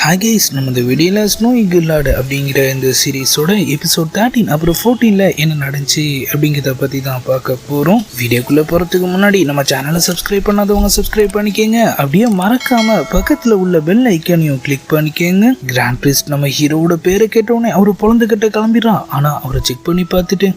ஹாகேஸ் நம்ம இந்த வீடியோல ஸ்னோ ஈகிள் அப்படிங்கிற இந்த சீரீஸோட எபிசோட் 13 அப்புறம் 14ல என்ன நடந்துச்சு அப்படிங்கிறத பத்தி தான் பார்க்க போறோம். வீடியோக்குள்ள போறதுக்கு முன்னாடி நம்ம சேனலை சப்ஸ்கிரைப் பண்ணாதவங்க சப்ஸ்கிரைப் பண்ணிக்கங்க. அப்படியே மறக்காம பக்கத்துல உள்ள பெல் ஐக்கானையும் கிளிக் பண்ணிக்கங்க. கிராண்ட் பிரிஸ்ட் நம்ம ஹீரோவோட பேரை கேட்டோடனே அவரு பொழந்துகிட்ட கிளம்பிடுறான். ஆனா அவரை செக் பண்ணி பார்த்துட்டு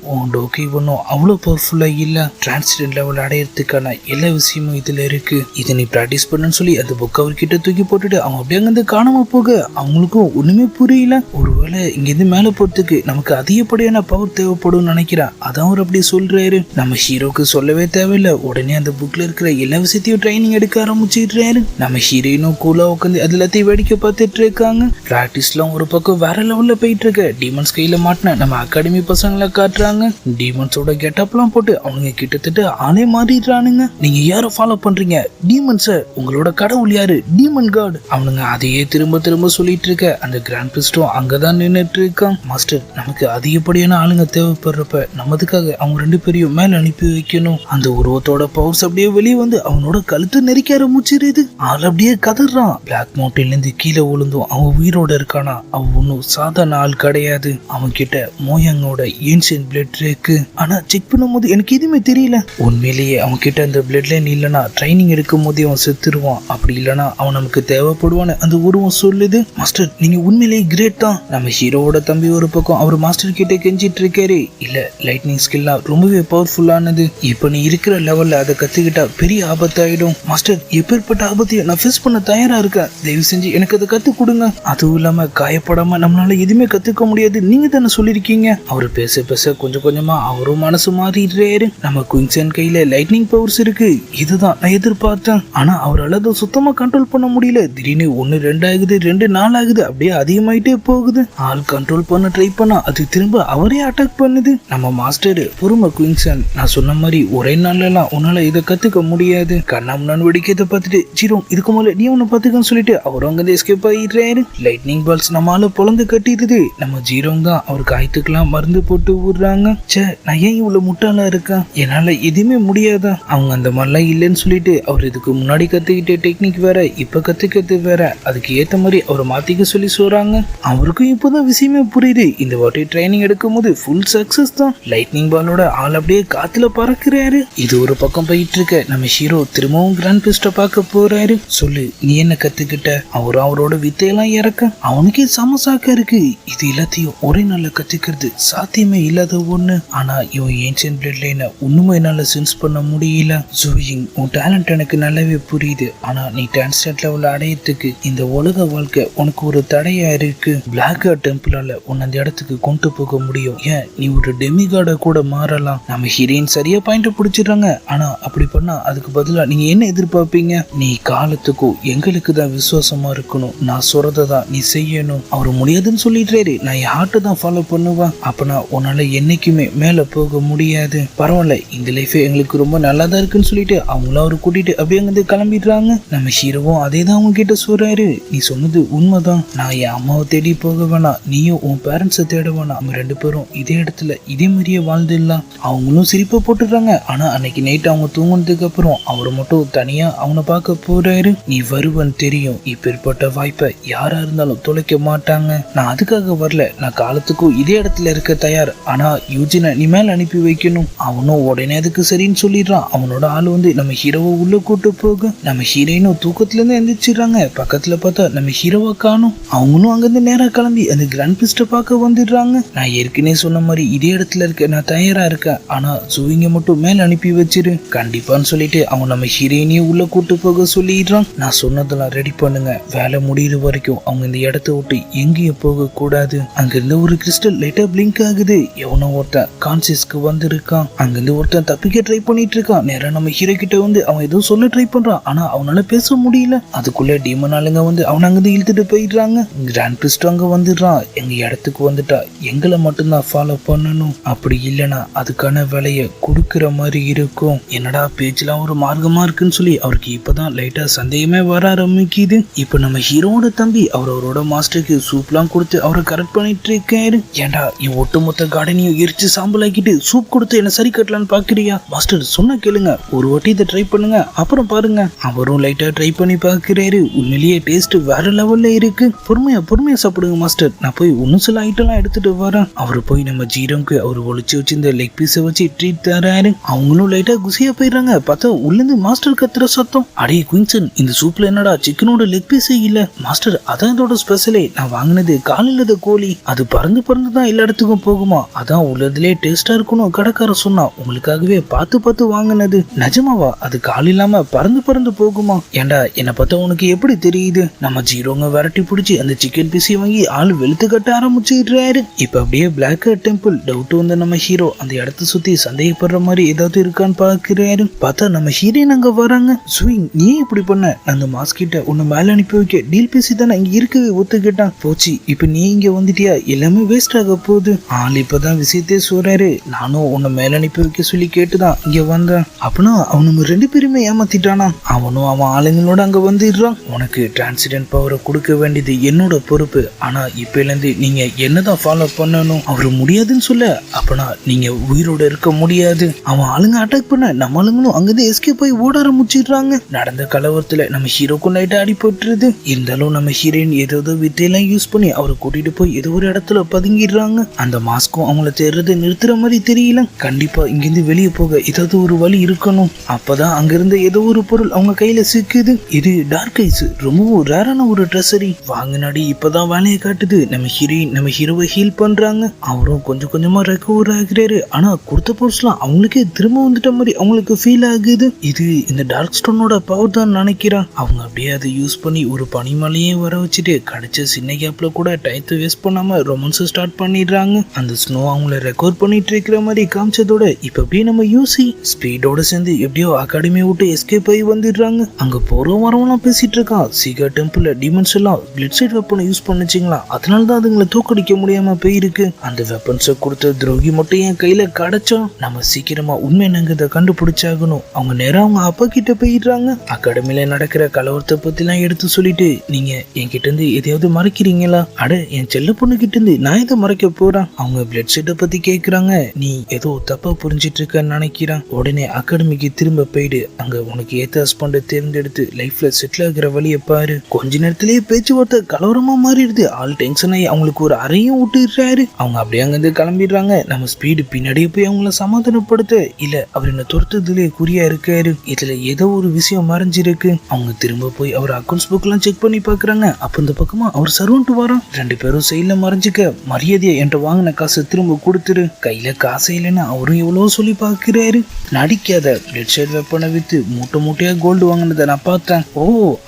ஓகே ஒன்றும் அவ்வளோ பவர்ஃபுல்லா இல்ல, டிரான்ஸ்ஜெண்டர் லெவல் அடையிறதுக்கான எல்லா விஷயமும் இதுல இருக்கு, இதை நீ பிராக்டிஸ் பண்ணுன்னு சொல்லி அந்த புக் அவர்கிட்ட தூக்கி போட்டுட்டு அவங்க அப்படியே அங்கிருந்து காணாம போக அவங்களுக்கும் ஒண்ணுமே புரியல. ஒருவேளை இங்கிருந்து மேல போறதுக்கு நமக்கு அதிகப்படியான பவர் தேவைப்படும் நினைக்கிறேன். அதான் அவர் அப்படி சொல்றாரு. நம்ம ஹீரோக்கு சொல்லவே தேவையில்லை, உடனே அந்த புக்ல இருக்கிற எல்லா விஷயத்தையும் ட்ரைனிங் எடுக்க ஆரம்பிச்சிடுறாரு. நம்ம ஹீரோயினும் கூலா உட்காந்து அது எல்லாத்தையும் வேடிக்கை பார்த்துட்டு இருக்காங்க. பிராக்டிஸ்லாம் ஒரு பக்கம் வேற லெவல்ல போயிட்டு இருக்க. டீமன்ஸ் கையில மாட்டின நம்ம அகாடமி பசங்களை காட்டுறாங்க. டீமன்ஸோட கெட்டப்லாம் போட்டு அவங்க கிட்டத்தட்ட ஆளே மாறிடுறானுங்க. நீங்க யாரை ஃபாலோ பண்றீங்க? டீமன்ஸ. உங்களோட கடவுள் யாரு? Demon god. அவனுங்க அதையே திரும்ப திரும்ப சொல்லிட்டு இருக்க. அந்த கிராண்ட் பிரிஸ்டும் அங்கதான் நின்றுட்டு இருக்கான். மாஸ்டர், நமக்கு அதிகப்படியான ஆளுங்க தேவைப்படுறப்ப நமதுக்காக அவங்க ரெண்டு பேரையும் மேல அனுப்பி வைக்கணும். அந்த உருவத்தோட பவர்ஸ் அப்படியே வெளியே வந்து அவனோட கழுத்து நெரிக்க ஆரம்பிச்சிருது. ஆள் அப்படியே கதறான். பிளாக் மவுண்டன்ல இருந்து கீழே விழுந்தும் அவன் உயிரோட இருக்கானா? அவன் ஒன்னும் சாதாரண ஆள் கிடையாது. அவன் கிட்ட மோயங்கோட ஏன்ஷியன்ட் பிளட் இருக்கு. ஆனா செக் பண்ணும்போது எனக்கு எதுவுமே தெரியல. உண்மையிலேயே அவன் கிட்ட அந்த பிளட் லைன் இல்லைன்னா ட்ரைனிங் எடுக்கும் போதே அவன் செத்துருவான். அப்படி இல்லைன்னா அவன் நமக்கு தேவைப்படுவான்னு அந்த உருவம் சொல்லுது. மாஸ்டர், நீங்க உண்மையிலேயே கிரேட் தான். நம்ம ஹீரோவோட தம்பி ஒரு பக்கம் அவர் மாஸ்டர் கிட்ட கெஞ்சிட்டு இருக்காரு. இல்ல, லைட்னிங் ஸ்கில்லாம் ரொம்பவே பவர்ஃபுல்லானது. இப்ப நீ இருக்கிற லெவல்ல அதை கத்துக்கிட்டா பெரிய ஆபத்தாயிடும். மாஸ்டர், எப்பேற்பட்ட ஆபத்தையும் நான் ஃபேஸ் பண்ண தயாரா இருக்கேன். தயவு செஞ்சு எனக்கு அதை கத்து கொடுங்க. அதுவும் இல்லாம காயப்படாம நம்மளால எதுவுமே கத்துக்க முடியாது, நீங்க தானே சொல்லிருக்கீங்க. அவரு பேச பேச கொஞ்சம் கொஞ்சமா அவரும் மனசு மாறிடுறாரு. நம்ம குயின்சன் கையில லைட்னிங் பவர்ஸ் இருக்கு, இதுதான் நான் எதிர்பார்த்தேன். ஆனா அவரால் அதை சுத்தமா கண்ட்ரோல் பண்ண முடியல. திடீர்னு 1 2 ஆகுது, 2 4 ஆகுது, அப்படியே அதிகமாயிட்டே போகுது. ஆள் கண்ட்ரோல் பண்ண ட்ரை பண்ணா அது திரும்ப அவரே அட்டாக் பண்ணுது. நம்ம மாஸ்டர், பொறுமை குயின்சன், நான் சொன்ன மாதிரி ஒரே நாள்ல எல்லாம் உன்னால இதை கத்துக்க முடியாது. கண்ணா முன்னாடி வெடிக்கிறத பார்த்துட்டு ஜீரோ இதுக்கு முதல்ல நீ ஒன்னு பாத்துக்கன்னு சொல்லிட்டு அவர் அங்க எஸ்கேப் ஆயிடுறாரு. லைட்னிங் பால்ஸ் நம்மளால பொழந்து கட்டிடுது. நம்ம ஜீரோ தான் அவர் காயத்துக்கெல்லாம் மருந்து போட்டு விடுறாங்க. சே, நான் ஏன் இவ்வளவு முட்டாளா இருக்கேன்? என்னால எதுவுமே முடியாதா? அவங்க அந்த மாதிரிலாம் இல்லைன்னு சொல்லிட்டு அவர் இதுக்கு முன்னாடி கத்துக்கிட்ட டெக்னிக் வேற, இப்ப கத்துக்கிறது வேற. அதுக்கு ஏத்த மாதிரி அவரை மாத்திக்க சொல்லி சொல்றாங்க. அவருக்கும் இப்போதான் விஷயமே புரியுது. இந்த வாட்டி ட்ரைனிங் எடுக்கும் போது ஃபுல் சக்சஸ் தான். லைட்னிங் பாலோட ஆள் அப்படியே காத்துல பறக்குறாரு. இது ஒரு பக்கம் போயிட்டு இருக்க. நம்ம ஹீரோ திரும்பவும் கிராண்ட் பிரிஸ்ட பார்க்க போறாரு. சொல்லு, நீ என்ன கத்துக்கிட்ட? அவரோட வித்தையெல்லாம் இறக்க அவனுக்கே சமசாக்க இருக்கு. இது எல்லாத்தையும் ஒரே நாள்ல கத்துக்கிறது சாத்தியமே இல்லாத ஒண்ணு. ஆனா இவன் ஏன்ஷியன்ட் பிளட் லைனை ஒண்ணுமே என்னால சென்ஸ் பண்ண முடியல. ஜூயிங், உன் டேலண்ட் எனக்கு நல்லாவே புரியுது. ஆனா நீ டிரான்ஸ்ஜெண்டர் லெவல் அடையறதுக்கு இந்த உலக வாழ்க்கை உனக்கு ஒரு தடையா இருக்கு. பிளாக் காட் டெம்பிளால உன்னை அந்த இடத்துக்கு கொண்டு போக முடியும். ஏன், நீ ஒரு டெமிகார்டா கூட மாறலாம். நம்ம ஹீரோயின் சரியா பாயிண்ட் பிடிச்சிடுறாங்க. ஆனா அப்படி பண்ணா அதுக்கு பதிலா நீங்க என்ன எதிர்பார்ப்பீங்க? நீ காலத்துக்கும் எங்களுக்கு தான் விசுவாசமா இருக்கணும். நான் சொல்றதான் நீ செய்யணும். அவரு முடியாதுன்னு சொல்லிடுறாரு. நான் என் ஹார்ட்டை தான் ஃபாலோ பண்ணுவேன். அப்பனா உன்னால என்னைக்குமே மேல போக முடியாது. பரவாயில்ல, இந்த லைஃப் எங்களுக்கு ரொம்ப நல்லா தான் இருக்குன்னு சொல்லிட்டு அவங்களும் அவரு கூட்டிட்டு அப்படியே அங்கிருந்து கிளம்பிடுறாங்க. நம்ம ஹீரோவும் அதே தான் அவங்க கிட்ட சொல்றாரு. நீ சொன்னது உண்மைதான். நான் என் அம்மாவை தேடி போக வேணாம், நீயும் உன் பேரண்ட்ஸை தேட வேணாம். நம்ம 2 பேரும் இதே இடத்துல இதே மாதிரியே வாழ்ந்துடலாம். அவங்களும் சிரிப்பை போட்டுடுறாங்க. ஆனா அன்னைக்கு நைட் அவங்க தூங்குனதுக்கு அப்புறம் அவரை மட்டும் தனியா அவனை பார்க்க போறாரு. நீ வருவன் தெரியும். இப்பேற்பட்ட வாய்ப்பை யாரா இருந்தாலும் தொலைக்க மாட்டாங்க. நான் அதுக்காக வரல. நான் காலத்துக்கும் இதே இடத்துல இருக்க தயார். ஆனா யூஜினை நீ மேல அனுப்பி வைக்கணும். அவனும் உடனே அதுக்கு சரின்னு சொல்லிடுறான். அவனோட ஆள் வந்து நம்ம ஹீரோவை உள்ள கூட்டு போக நம்ம ஹீரோயினும் தூக்கத்துல இருந்து எந்திரிச்சிடுறாங்க. பக்கத்துல பார்த்தா நம்ம ஹீரோவை காணும். அவங்களும் அங்கிருந்து நேரா கிளம்பி அந்த கிராண்ட் பிரிஸ்ட பார்க்க வந்துடுறாங்க. நான் ஏற்கனவே சொன்ன மாதிரி இதே இடத்துல இருக்க நான் தயாரா இருக்கேன். ஆனா ஜூயிங்க மட்டும் மேல அனுப்பி வச்சிரு கண்டிப்பான்னு சொல்லிட்டு அவங்க நம்ம ஹீரோயினையும் உள்ள கூட்டு போக சொல்லிடுறான். நான் சொன்னதெல்லாம் ரெடி பண்ணுங்க. வேலை முடியிற வரைக்கும் அவங்க இந்த இடத்த விட்டு எங்கேயும் போக கூடாது. அங்கிருந்து ஒரு கிறிஸ்டல் லைட்டா பிளிங்க் ஆகுது. எவனோ ஒருத்தன் கான்சியஸ்க்கு வந்திருக்கான். அங்கிருந்து ஒருத்தன் தப்பிக்க ட்ரை பண்ணிட்டு இருக்கான். நேரம் நம்ம ஹீரோ கிட்ட வந்து அவன் ஏதோ சொல்ல ட்ரை பண்றான். ஆனா அவனால பேச முடியல. அதுக்குள்ள டீமன் ஆளுங்க வந்து அவன் அங்கிருந்து இழுத்துட்டு போயிடுறாங்க. கிராண்ட் பிரிஸ்ட் அங்க வந்துடுறான். எங்க இடத்துக்கு வந்துட்டா எங்களை மட்டும்தான் ஃபாலோ பண்ணணும். அப்படி இல்லைன்னா அதுக்கான வேலையை கொடுக்கிற மாதிரி இருக்கும். என்னடா பேச்செல்லாம் ஒரு மார்க்கமா இருக்குன்னு சொல்லி அவருக்கு இப்பதான் லைட்டா சந்தேகமே வர ஆரம்பிக்குது. இப்ப நம்ம ஹீரோட தம்பி அவரோட மாஸ்டருக்கு சூப்லாம் கொடுத்து அவரை கரெக்ட் பண்ணிட்டு இருக்காரு. ஏண்டா என் ஒட்டுமொத்த கார்டனையும் எரிச்சு சாம்பல் ஆக்கிட்டு சூப் கொடுத்து என்ன சரி கட்டலான்னு பாக்குறியா? மாஸ்டர் சொன்ன கேளுங்க, ஒரு வாட்டி இதை ட்ரை பண்ணுங்க, அப்புறம் பாருங்க. அவரும் லைட்டா ட்ரை பண்ணி பாக்குறாரு. உண்மையிலேயே டேஸ்ட் வேற லெவல்ல இருக்கு. பொறுமையா சாப்பிடுங்க மாஸ்டர், நான் போய் இன்னும் சில ஐட்டம்லாம் எடுத்துட்டு வரேன். அவரு போய் நம்ம ஜீரோக்கு அவர் ஒளிச்சு வச்சு இந்த லெக் பீஸை வச்சு ட்ரீட் தராரு. அவங்களும் லைட்டா குசியா போயிடுறாங்க. பார்த்தா உள்ள இருந்து மாஸ்டர் கத்துற சத்தம். அடே குயின்சன், இந்த சூப்ல என்னடா சிக்கனோட லெக் பீஸே இல்ல மாஸ்டர்? அதான் இதோட ஸ்பெஷலே. நான் வாங்கினது காலையில கோழி, அது பறந்து தான் எல்லா இடத்துக்கும் போகுமா, அதான் உள்ளதுலே டேஸ்டா இருக்கணும் கடைக்கார சொன்னா. உங்களுக்காகவே பார்த்து வாங்கினது. நிஜமாவா? அது கால் இல்லாம பறந்து போகுமா? ஏண்டா என்ன பார்த்தா உனக்கு எப்படி தெரியுது? நம்ம ஜீரோங்க விரட்டி பிடிச்சி அந்த சிக்கன் பீஸை வாங்கி ஆள் வெளுத்து கட்ட ஆரம்பிச்சுடுறாரு. இப்ப அப்படியே பிளாக் டெம்பிள் டவுட் வந்து நம்ம ஹீரோ அந்த இடத்த சுத்தி சந்தேகப்படுற மாதிரி ஏதாவது இருக்கான்னு பாக்குறாரு. பார்த்தா நம்ம ஹீரோயின் அங்க வராங்க. ஸ்விங், நீ இப்படி பண்ண? அந்த மாஸ்க் கிட்ட உன்னை மேல அனுப்பி வைக்க டீல் பேசி தானே இங்க இருக்கவே ஒத்துக்கிட்டான். போச்சு, இப்ப நீ இங்க வந்துட்டியா? எல்லாமே வேஸ்ட் ஆக போகுது. ஆள் இப்பதான் விஷயத்தே சொல்றாரு. நானும் உன்னை மேல அனுப்பி வைக்க சொல்லி கேட்டுதான் இங்க வந்தேன். அப்படின்னா அவனுங்க 2 பேருமே ஏமாத்திட்டானா? அவனும் அவன் ஆளுங்களோட அங்க வந்துடுறான். உனக்கு டிரான்சிடென்ட் பவரை கொடுக்க வேண்டியது என்னோட பொறுப்பு. ஆனா இப்ப இருந்து நீங்க என்னதான் ஃபாலோ பண்ணணும். அவரு முடியாதுன்னு சொல்ல, அப்பனா நீங்க உயிரோட இருக்க முடியாது. அவன் ஆளுங்க அட்டாக் பண்ண நம்ம ஆளுங்களும் அங்கிருந்து எஸ்கேப் போய் ஓட ஆரம்பிச்சிடுறாங்க. நடந்த கலவரத்துல நம்ம ஹீரோக்கு லைட்டா அடி போட்டுருது. இருந்தாலும் நம்ம ஹீரோயின் ஏதோ வித்தையெல்லாம் யூஸ் பண்ணி அவரை கூட்டிட்டு போய் ஏதோ ஒரு இடத்துல பதுங்கிடுறாங்க. அந்த மாஸ்க்கும் அவங்கள தேடுறதை நிறுத்துற மாதிரி தெரியல. கண்டிப்பா இங்கிருந்து வெளியே போக ஏதாவது ஒரு வழி இருக்கணும். அப்பதான் அங்கிருந்த ஏதோ ஒரு பொருள் அவங்க கையில சிக்குது. இது டார்க் ஐஸ், ரொம்பவும் ரேரான ஒரு ட்ரெஸரி. வாங்கினாடி இப்பதான் வேலையை காட்டுது. நம்ம ஹீரோவை ஹீல் பண்றாங்க. அவரும் கொஞ்சமா ரெக்கவர் ஆகிறாரு. ஆனா கொடுத்த பொருள்லாம் அவங்களுக்கே திரும்ப வந்துட்ட மாதிரி அவங்களுக்கு ஃபீல் ஆகுது. இது இந்த டார்க் ஸ்டோனோட பவர் தான் நினைக்கிறான். அவங்க அப்படியே அதை யூஸ் பண்ணி ஒரு பனிமலையே வர வச்சுட்டு கிடைச்ச சின்ன கேப்ல கூட டயத்தை வேஸ்ட் பண்ணாம ரொமான்ஸ் ஸ்டார்ட் பண்ணிடுறாங்க. அந்த ஸ்னோ அவங்கள ரெக்கவர் பண்ணிட்டு இருக்கிற மாதிரி காமிச்சதோட இப்ப அப்படியே நம்ம யூசி ஸ்பீடோட சேர்ந்து எப்படியோ அகாடமி விட்டு எஸ்கேப் ஆகி வந்துடுறாங்க. அங்க வரவெல்லாம் பேசிட்டு இருக்கான். சீகா டெம்பிள்ல டிமன்ஸ் எல்லாம் பிளட் சைட் வெப்பனை யூஸ் பண்ணிச்சிங்களா, அதனாலதான் அதுங்களை தோக்கடிக்க முடியாம போயிருக்கு. அந்த வெப்பன்ஸை கொடுத்த துரோகி மட்டும் என் கையில கிடைச்சோம். நம்ம சீக்கிரமா உண்மை என்னங்கிறத கண்டுபிடிச்சாகணும். அவங்க நேரம் அவங்க அப்பா கிட்ட போயிடுறாங்க. அகாடமில நடக்கிற கலவரத்தை பத்தி எல்லாம் எடுத்து சொல்லிட்டு, நீங்க என்கிட்ட இருந்து எதையாவது மறைக்கிறீங்களா? அட, என் செல்ல பொண்ணு கிட்ட இருந்து நான் எதை மறைக்க போறேன்? அவங்க பிளட் சைட்டை பத்தி கேக்குறாங்க. நீ ஏதோ தப்பா புரிஞ்சிட்டு இருக்கன்னு நினைக்கிறேன். உடனே அகாடமிக்கு திரும்ப போயிடு. அங்க உனக்கு ஏத்த ஹஸ்பண்டை தேர்ந்தெடுத்து லைஃப்ல செட்டில் ஆகிற வழியை பாரு. கொஞ்ச நேரத்திலேயே பேச்சுவார்த்தை கலவரமா மாறிடுது. ஆள் டென்ஷன் ஆகி அவங்களுக்கு ஒரு அறையும் விட்டுறாரு. அவங்க அப்படியே அங்கிருந்து கிளம்பிடுறாங்க. நம்ம ஸ்பீடு பின்னாடியே போய் அவங்கள சமாதானப்படுத்த, இல்ல அவர் என்ன துரத்துறதுலயே குறியா இருக்காரு, இதுல ஏதோ ஒரு விஷயம் மறைஞ்சிருக்கு. அவங்க திரும்ப போய் அவர் அக்கௌண்ட்ஸ் புக் எல்லாம் செக் பண்ணி பாக்குறாங்க. அப்ப இந்த பக்கமா அவர் சர்வன்ட் வரான். 2 பேரும் சைட்ல மறைஞ்சிக்க, மரியாதையை என்கிட்ட வாங்கின காசை திரும்ப கொடுத்துரு. கையில காசை இல்லைன்னு அவரும் எவ்வளவு சொல்லி பாக்குறாரு. நடிக்காத, பிளட் சைட் வெப்பனை வித்து மூட்டையா கோல்டு வாங்கினதை நான் பார்த்தேன். ஓ,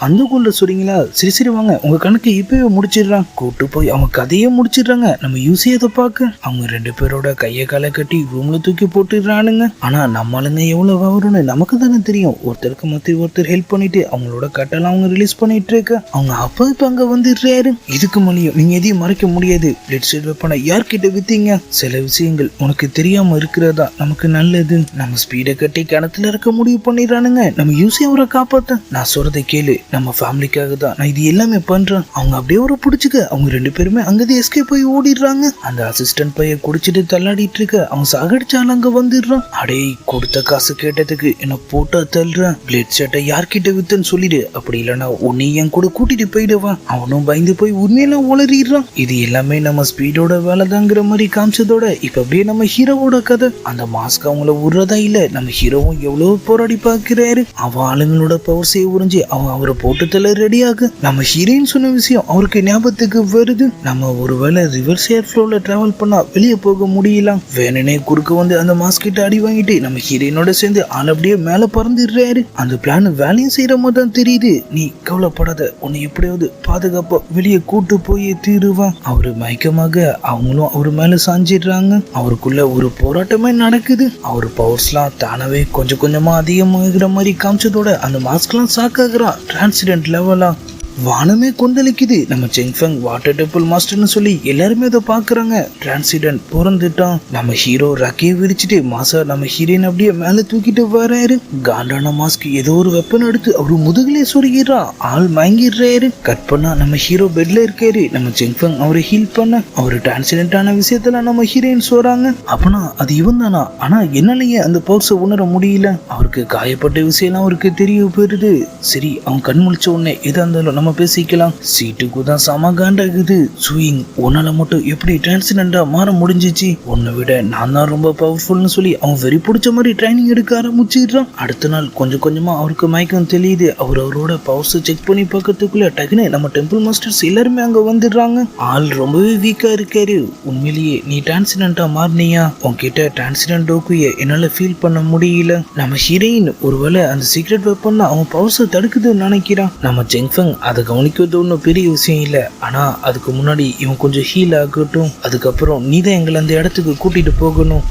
அந்த கோல்ட சொல்றீங்களா? சரி வாங்க, உங்க கணக்கு இப்பவே முடிச்சிடுறான். கூட்டு போய் அவங்க கதையே முடிச்சிடுறாங்க. நம்ம யூசி அதை பார்க்க அவங்க 2 பேரோட கையை காலை கட்டி ரூம்ல தூக்கி போட்டுடுறானுங்க. ஆனா நம்மளுங்க எவ்வளவு வரும்னு நமக்கு தானே தெரியும். ஒருத்தருக்கு மத்தி ஒருத்தர் ஹெல்ப் பண்ணிட்டு அவங்களோட கட்டெல்லாம் அவங்க ரிலீஸ் பண்ணிட்டு இருக்க. அவங்க அப்பா இப்ப அங்க வந்துடுறாரு. இதுக்கு மேலேயும் நீங்க எதையும் மறைக்க முடியாது. பிளட் சைட் வெப்பனை யார்கிட்ட வித்தீங்க? சில விஷயங்கள் உனக்கு தெரியாம இருக்கிறதா நமக்கு நல்லது. நம்ம ஸ்பீடை கட்டி கிணத்துல இருக்க முடிவு பண்ணிடுறானுங்க. நம்ம யூசி அவரை காப்பாத்த. நான் சொல்றதை கேளு, நம்ம ஃபேமிலிக்காக தான் நான் இது எல்லாமே பண்றேன். அவங்க அப்படியே ஒரு பிடிச்சுக்க அவங்க 2 பேருமே அங்கதான் எஸ்கேப் போய் ஓடிடுறாங்க. அந்த அசிஸ்டன்ட் பைய குடிச்சிட்டு தள்ளாடிட்டு இருக்க அவன் சாகடிச்சாலும் அங்க வந்துடுறான். அடே, கொடுத்த காசு கேட்டதுக்கு என்ன போட்டா தள்ளுறான். பிளட் ஷர்ட்டை யார்கிட்ட வித்துன்னு சொல்லிடு, அப்படி இல்லைன்னா உன்னை என் கூட கூட்டிட்டு போயிடுவான். அவனும் பயந்து போய் உண்மையெல்லாம் உளறிடுறான். இது எல்லாமே நம்ம ஸ்பீடோட வேலைதாங்கிற மாதிரி காமிச்சதோட இப்ப அப்படியே நம்ம ஹீரோவோட கதை. அந்த மாஸ்க் அவங்கள விடுறதா இல்ல. நம்ம ஹீரோவும் எவ்வளவு போராடி பாக்குறாரு. அவன் ஆளுங்களோட பவர் சேவ் உறிஞ்சி அவன் அவரை போட்டு தள்ள ரெடியாக. நம்ம ஹீரோயின் சொன்ன விஷயம் அவருக்கு ஞாபகத்துக்கு வருது. நம்ம ஒருவேளை ரிவர்ஸ் ஏர் ஃப்ளோல டிராவல் பண்ணா வெளியே போக முடியலாம். வேணுனே குறுக்க வந்து அந்த மாஸ்க் கிட்ட அடி வாங்கிட்டு நம்ம ஹீரோயினோட சேர்ந்து ஆள் அப்படியே மேல பறந்துடுறாரு. அந்த பிளான் வேலையும் செய்யற மாதிரி தான் தெரியுது. நீ கவலைப்படாத, உன்னை எப்படியாவது பாதுகாப்பா வெளியே கூட்டு போய் தீருவான். அவரு மயக்கமாக அவங்களும் அவரு மேல சாஞ்சிடுறாங்க. அவருக்குள்ள ஒரு போராட்டமே நடக்குது. அவர் பவர்ஸ்லாம் தானவே கொஞ்சமா அதிகமாகிற மாதிரி காமிச்சதோட அந்த மாஸ்க்லாம் சாக்காகிறான். டிரான்சிடென்ட் லெவலா வானமே கொந்தளிக்குது. நம்ம செங்ஃபெங் வாட்டர் டெம்பிள் மாஸ்டர்னு சொல்லி எல்லாருமே அதை பாக்குறாங்க. டிரான்சிடென்ட் பிறந்துட்டான். நம்ம ஹீரோ ரக்கையை விரிச்சிட்டு மாசா நம்ம ஹீரோயின் அப்படியே மேல தூக்கிட்டு வராரு. காண்டான மாஸ்க் ஏதோ ஒரு வெப்பன் எடுத்து அவரு முதுகிலே சொருகிறான். ஆள் மயங்கிடுறாரு. கட் பண்ணா நம்ம ஹீரோ பெட்ல இருக்காரு. நம்ம செங்ஃபெங் அவரை ஹீல் பண்ண அவரு டிரான்சிடென்ட் ஆன விஷயத்துல நம்ம ஹீரோயின் சொல்றாங்க. அப்பனா அது இவன் தானா? ஆனா என்னாலயே அந்த பவர்ஸை உணர முடியல. அவருக்கு காயப்பட்ட விஷயம் அவருக்கு தெரிய போயிருது. சரி, அவன் கண் முழிச்ச உடனே எதா இருந்தாலும் நம்ம பேசிக்கலாம். சீட்டுக்கு தான் சமகாண்டாகுது. ஸ்விங் உன்னால மட்டும் எப்படி டிரான்சிடென்டா மாற முடிஞ்சிச்சு? உன்னை விட நான் தான் ரொம்ப பவர்ஃபுல்னு சொல்லி அவன் வெறி பிடிச்ச மாதிரி ட்ரைனிங் எடுக்க ஆரம்பிச்சிடுறான். அடுத்த நாள் கொஞ்சம் கொஞ்சமா அவருக்கு மயக்கம் தெரியுது. அவரோட பவர்ஸ் செக் பண்ணி பார்க்கறதுக்குள்ள டக்குன்னு நம்ம டெம்பிள் மாஸ்டர்ஸ் எல்லாருமே அங்க வந்துடுறாங்க. ஆள் ரொம்பவே வீக்கா இருக்காரு. உண்மையிலேயே நீ டிரான்சிடென்டா மாறினியா? உன்கிட்ட டிரான்சிடென்ட் டோக்குய என்னால ஃபீல் பண்ண முடியல. நம்ம ஹீரோயின் ஒருவேளை அந்த சீக்ரெட் வெப்பன் தான் அவன் பவர்ஸை தடுக்குதுன்னு நினைக்கிறான். நம்ம ஜெங்ஃபங் அதை கவனிக்கிறது ஒன்றும் பெரிய விஷயம் இல்லை. ஆனா அதுக்கு முன்னாடி இவன் கொஞ்சம் ஹீல் ஆகட்டும். அதுக்கப்புறம் நீ தான் எங்களை அந்த இடத்துக்கு கூட்டிட்டு போகணும்.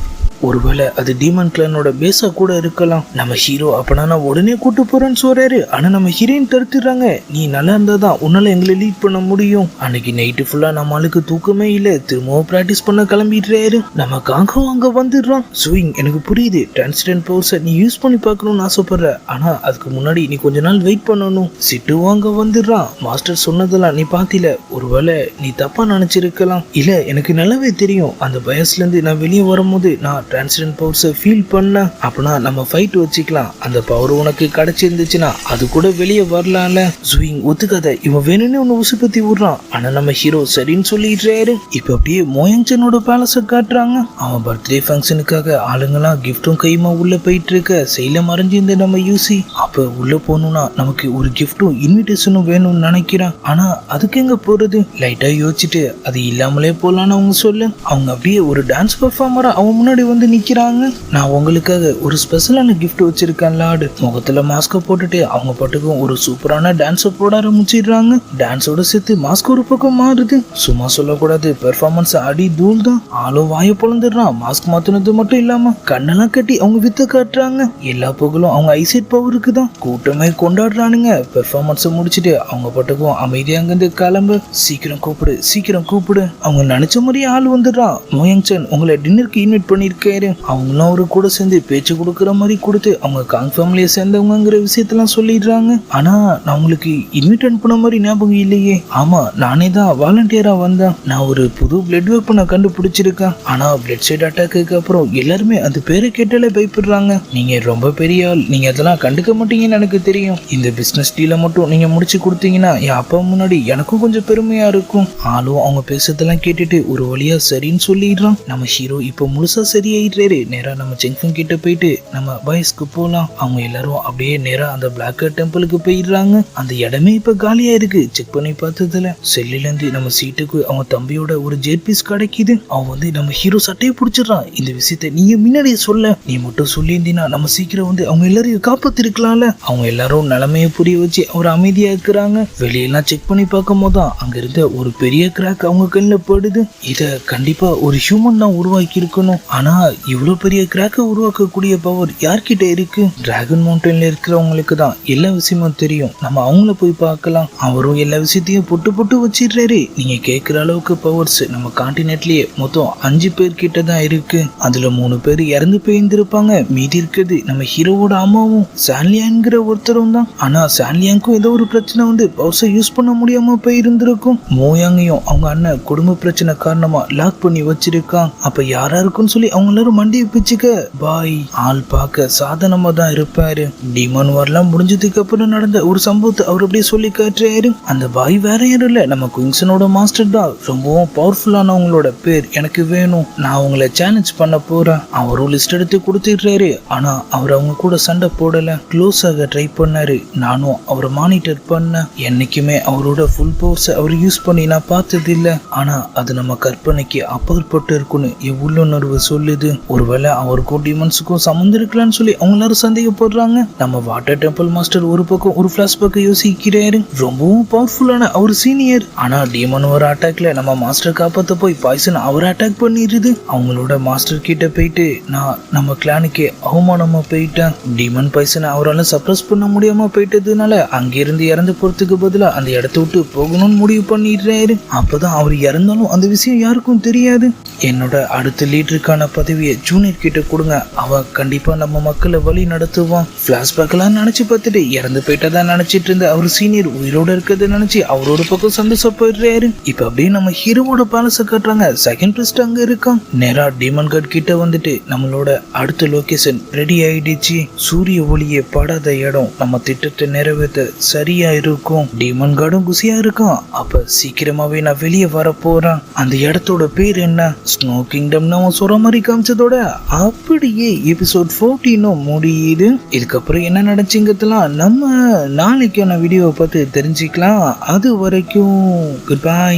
ஒருவேளை அது டீமன் கிளானோட பேஸா கூட இருக்கலாம். நம்ம ஹீரோ அப்பனா நான் உடனே கூட்டு போறேன்னு சொல்றாரு. ஆனா நம்ம ஹீரோயின் தடுத்துறாங்க. நீ நல்லா இருந்தாதான் உன்னால எங்களை லீட் பண்ண முடியும். அன்னைக்கு நைட்டு ஃபுல்லா நம்ம ஆளுக்கு தூக்கமே இல்ல. திரும்பவும் பிராக்டிஸ் பண்ண கிளம்பிடுறாரு. நமக்காக அங்க வந்துடுறான். ஸ்விங் எனக்கு புரியுது டிரான்சிடென்ட் பவர்ஸை நீ யூஸ் பண்ணி பார்க்கணும்னு ஆசைப்படுற. ஆனா அதுக்கு முன்னாடி நீ கொஞ்ச நாள் வெயிட் பண்ணணும். சிட்டு அங்க வந்துடுறான். மாஸ்டர் சொன்னதெல்லாம் நீ பாத்தில. ஒருவேளை நீ தப்பா நினைச்சிருக்கலாம். இல்ல எனக்கு நல்லாவே தெரியும். அந்த பயஸ்ல இருந்து நான் வெளியே வரும்போது நான் டிரான்சிடென்ட் பவர்ஸை ஃபீல் பண்ண. அப்பனா நம்ம ஃபைட் வச்சுக்கலாம். அந்த பவர் உனக்கு கிடைச்சிருந்துச்சுன்னா அது கூட வெளியே வரலாம்ல. ஸ்விங் ஒத்துக்காத. இவன் வேணும்னு ஒன்னு உசுப்பத்தி விடுறான். ஆனா நம்ம ஹீரோ சரின்னு சொல்லிடுறாரு. இப்ப அப்படியே மோயங்சனோட பேலஸை காட்டுறாங்க. அவன் பர்த்டே ஃபங்க்ஷனுக்காக ஆளுங்கெல்லாம் கிஃப்டும் கையுமா உள்ள போயிட்டு இருக்க. செயல மறைஞ்சிருந்த நம்ம யூசி அப்ப உள்ள போகணும்னா நமக்கு ஒரு கிஃப்டும் இன்விடேஷனும் வேணும்னு நினைக்கிறான். ஆனா அதுக்கு எங்க போறது? லைட்டா யோசிச்சுட்டு அது இல்லாமலே போலான்னு அவங்க சொல்லு. அவங்க அப்படியே ஒரு டான்ஸ் பெர்ஃபார்மரா அவன் முன்னாடி வந்து நிக்கிறாங்க. நான் உங்களுக்காக ஒரு ஸ்பெஷலான கிஃப்ட் வச்சிருக்கேன் லார்டு. முகத்துல மாஸ்க போட்டுட்டு அவங்க பாட்டுக்கும் ஒரு சூப்பரான டான்ஸை போட ஆரம்பிச்சிடுறாங்க. டான்ஸோட சேர்த்து மாஸ்க் ஒரு பக்கம் மாறுது. சும்மா சொல்லக்கூடாது, பெர்ஃபார்மன்ஸ் அடி தூள் தான். ஆளோ வாய பொழந்துடுறான். மாஸ்க் மாத்தினது மட்டும் இல்லாம கண்ணெல்லாம் கட்டி அவங்க வித்த காட்டுறாங்க. எல்லா புகழும் அவங்க ஐசைட் பவருக்கு தான். கூட்டமே கொண்டாடுறானுங்க. பெர்ஃபார்மன்ஸ் முடிச்சுட்டு அவங்க பாட்டுக்கும் அமைதியா அங்கிருந்து கிளம்பு. சீக்கிரம் கூப்பிடு, சீக்கிரம் கூப்பிடு. அவங்க நினைச்ச மாதிரி ஆள் வந்துடுறான். மோயங்சன் உங்களை டின்னருக்கு இன்வைட் பண்ணிருக்காரு. அவங்களும் அவரு கூட சேர்ந்து பேச்சு கொடுக்குற மாதிரி கொடுத்து அவங்க காங் ஃபேமிலியை சேர்ந்தவங்கிற விஷயத்தெல்லாம் சொல்லிடுறாங்க. ஆனா நான் உங்களுக்கு இன்வைட் அனுப்புன மாதிரி ஞாபகம் இல்லையே. ஆமா நானே தான் வாலண்டியரா வந்தேன். நான் ஒரு புது பிளட் வெப்பனை கண்டுபிடிச்சிருக்கேன். ஆனா பிளட் சைட் அட்டாக்கு அப்புறம் எல்லாருமே அந்த பேரை கேட்டாலே பயப்படுறாங்க. நீங்க ரொம்ப பெரிய ஆள். நீங்க அதெல்லாம் கண்டுக்க மாட்டீங்கன்னு எனக்கு தெரியும். இந்த பிசினஸ் டீலை மட்டும் நீங்க முடிச்சு கொடுத்தீங்கன்னா என் அப்பா முன்னாடி எனக்கும் கொஞ்சம் பெருமையா இருக்கும். ஆளும் அவங்க பேசுறதெல்லாம் கேட்டுட்டு ஒரு வழியா சரின்னு சொல்லிடுறான். நம்ம ஹீரோ இப்ப முழுசா சரியாயிடுறாரு. நேரா நம்ம ஜெங்ஃபங் கிட்ட போயிட்டு நம்ம வயசுக்கு போலாம். அவங்க எல்லாரும் அப்படியே நேரா அந்த பிளாக் டெம்பிளுக்கு போயிடுறாங்க. அந்த இடமே இப்ப காலியா இருக்கு. செக் பண்ணி பார்த்ததுல செல்லில இருந்து நம்ம சீட்டுக்கு அவங்க தம்பியோட ஒரு ஜெட் பீஸ் கிடைக்குது. அவன் வந்து நம்ம ஹீரோ சட்டையை பிடிச்சிடறான். இந்த விஷயத்த நீங்க முன்னாடியே சொல்ல. நீ மட்டும் சொல்லியிருந்தீங்கன்னா நம்ம சீக்கிரம் வந்து அவங்க எல்லாரையும் காப்பாத்திருக்கலாம்ல. அவங்க எல்லாரும் நிலைமைய புரிய வச்சு அவர் அமைதியா இருக்கிறாங்க. வெளியெல்லாம் செக் பண்ணி பார்க்கும் போதுதான் அங்க இருந்த ஒரு பெரிய கிராக் அவங்க கண்ணில் படுது. இத கண்டிப்பா ஒரு ஹியூமன் தான் உருவாக்கி இருக்கணும். ஆனா இவ்வளவு பெரிய கிராக்கை உருவாக்கக்கூடிய பவர் யார்கிட்ட இருக்கு? டிராகன் மவுண்டன்ல இருக்கிறவங்களுக்கு தான் எல்லா விஷயமும் தெரியும். நம்ம அவங்கள போய் பார்க்கலாம். அவரும் எல்லா விஷயத்தையும் பொட்டு பொட்டு வச்சிடுறாரு. நீங்க கேட்கிற அளவுக்கு பவர்ஸ் நம்ம கான்டினென்ட்லயே மொத்தம் 5 பேர் கிட்ட தான் இருக்கு. அதுல 3 பேர் இறந்து போயிருந்திருப்பாங்க. மீதி இருக்கிறது நம்ம ஹீரோவோட அம்மாவும் சான்லியாங்கிற ஒருத்தரும் தான். ஆனா சான்லியாங்கும் ஏதோ ஒரு பிரச்சனை வந்து பவர்ஸை யூஸ் பண்ண முடியாம போயிருந்திருக்கும். மோயாங்கையும் அவங்க அண்ணன் குடும்ப பிரச்சனை காரணமா லாக் பண்ணி வச்சிருக்கான். அப்ப யாரா இருக்குன்னு சொல்லி அவங்க எல்லாரும் மண்டியை பிச்சுக்க. பாய் ஆள் பார்க்க சாதனமா தான் இருப்பாரு. டிமான் வார்லாம் முடிஞ்சதுக்கு அப்புறம் நடந்த ஒரு சம்பவத்தை அவர் அப்படியே சொல்லி காட்டுறாரு. அந்த பாய் வேற யாரும் இல்ல, நம்ம குயின்சனோட மாஸ்டர் தான். ரொம்பவும் பவர்ஃபுல்லானவங்களோட பேர் எனக்கு வேணும். நான் அவங்கள சேலஞ்ச் பண்ண போறேன். அவரும் லிஸ்ட் எடுத்து கொடுத்துடுறாரு. ஆனா அவர் அவங்க கூட சண்டை போடல. க்ளோஸ் ஆக ட்ரை பண்ணாரு. நானும் அவரை மானிட்டர் பண்ணேன். என்னைக்குமே அவரோட ஃபுல் பவர்ஸை அவர் யூஸ் பண்ணி நான் பார்த்தது இல்ல. ஆனா அது நம்ம கற்பனைக்கு அப்பாற்பட்டு இருக்குன்னு என் உள்ளுணர்வு சொல்லுது. ஒருவேளை அவருக்கும் டிமன்ஸுக்கும் சம்மந்தம் இருக்கலாம்னு சொல்லி அவங்க எல்லாரும் சந்தேகப்படுறாங்க. நம்ம வாட்டர் டெம்பிள் மாஸ்டர் ஒரு பக்கம் ஒரு பிளாஷ்பேக் யோசிக்கிறாரு. ரொம்பவும் பவர்ஃபுல்லான அவர் சீனியர். ஆனா டீமன் ஒரு அட்டாக்ல நம்ம மாஸ்டர் காப்பாத்த போய் பாய்சன் அவர் அட்டாக் பண்ணிடுது. அவங்களோட மாஸ்டர் கிட்ட போயிட்டு நான் நம்ம கிளானுக்கே அவமானமா போயிட்டேன். டீமன் பாய்சனை அவரால் சப்ரஸ் பண்ண முடியாம போயிட்டதுனால அங்கிருந்து இறந்து போறதுக்கு பதிலா அந்த இடத்த விட்டு போகணும்னு முடிவு பண்ணிடுறாரு. அப்பதான் அவர் இறந்தாலும் அந்த விஷயம் யாருக்கும் தெரியாது. என்னோட அடுத்த லீடருக்கான பதவி பதவியை ஜூனியர் கிட்ட கொடுங்க, அவ கண்டிப்பா நம்ம மக்களை வழி நடத்துவான். பிளாஷ்பேக்லாம் நினைச்சு பார்த்துட்டு இறந்து போயிட்டதா நினைச்சிட்டு இருந்த அவர் சீனியர் உயிரோட இருக்கிறத நினைச்சு அவரோட பக்கம் சந்தோஷப்படுறாரு. இப்ப அப்படியே நம்ம ஹீரோவோட பேலஸ காட்டுறாங்க. செகண்ட் பிரிஸ்ட் அங்க இருக்கான். நேரா டீமன் கார்ட் கிட்ட வந்துட்டு நம்மளோட அடுத்த லொகேஷன் ரெடி ஆயிடுச்சு, சூரிய ஒளியே படாத இடம், நம்ம திட்டத்தை நிறைவேற்ற சரியா இருக்கும். டீமன் கார்டும் குசியா இருக்கான். அப்ப சீக்கிரமாவே நான் வெளியே வர போறேன். அந்த இடத்தோட பேர் என்ன? ஸ்னோ கிங்டம் அவன் சொல்ற மாதிரி காமிச்சதோட அப்படியே எபிசோட் 14 முடியுது. இதுக்கப்புறம் என்ன நடந்துச்சுங்கிறதுலாம் நம்ம நாளைக்கான வீடியோவை பார்த்து தெரிஞ்சுக்கலாம். அது வரைக்கும் குட் பை.